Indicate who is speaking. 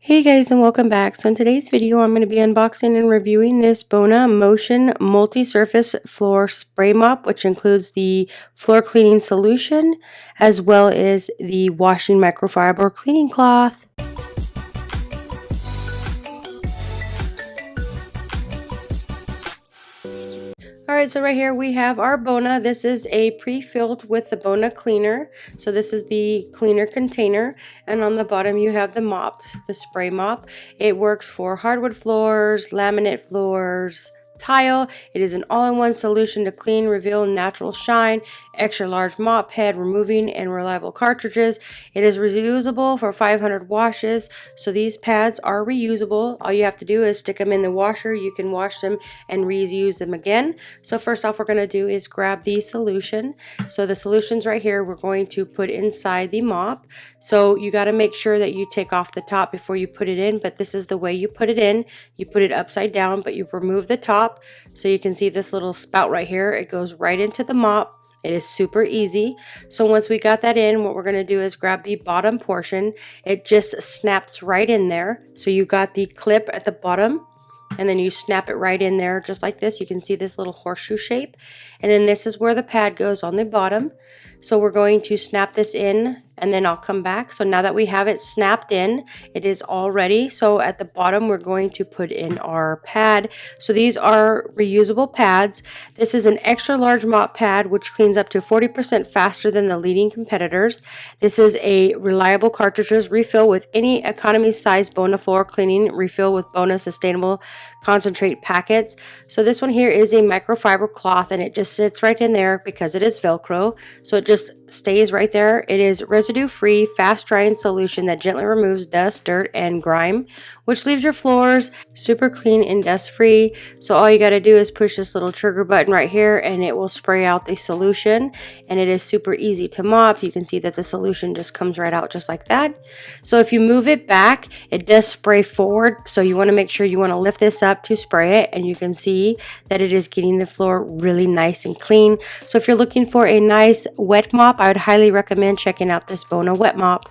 Speaker 1: Hey guys, and welcome back. So in today's video I'm going to be unboxing and reviewing this Bona Motion multi-surface floor spray mop, which includes the floor cleaning solution as well as the washing microfiber cleaning cloth. Alright, so right here we have our Bona. This is a pre-filled with the Bona cleaner. So this is the cleaner container. And on the bottom you have the mop, the spray mop. It works for hardwood floors, laminate floors, tile. It is an all-in-one solution to clean, reveal natural shine, extra large mop head, removing and reliable cartridges. It is reusable for 500 washes. So these pads are reusable. All you have to do is stick them in the washer. You can wash them and reuse them again. So first off, we're going to do is grab the solution. So the solution's right here. We're going to put inside the mop. So you got to make sure that you take off the top before you put it in, but this is the way you put it in. You put it upside down, but you remove the top. So you can see this little spout right here. It goes right into the mop. It is super easy. So once we got that in, what we're going to do is grab the bottom portion. It just snaps right in there. So you got the clip at the bottom, and then you snap it right in there just like this. You can see this little horseshoe shape. And then this is where the pad goes on the bottom. So we're going to snap this in, and then I'll come back. So now that we have it snapped in, it is all ready. So at the bottom, we're going to put in our pad. So these are reusable pads. This is an extra large mop pad, which cleans up to 40% faster than the leading competitors. This is a reliable cartridges refill with any economy size Bona floor cleaning refill with Bona sustainable concentrate packets. So this one here is a microfiber cloth, and it just sits right in there because it is Velcro. So it just stays right there. It is residue-free, fast-drying solution that gently removes dust, dirt, and grime, which leaves your floors super clean and dust-free. So all you got to do is push this little trigger button right here, and it will spray out the solution. And it is super easy to mop. You can see that the solution just comes right out just like that. So if you move it back, it does spray forward. So you want to make sure you want to lift this up to spray it, and you can see that it is getting the floor really nice and clean. So if you're looking for a nice wet mop, I would highly recommend checking out this Bona wet mop.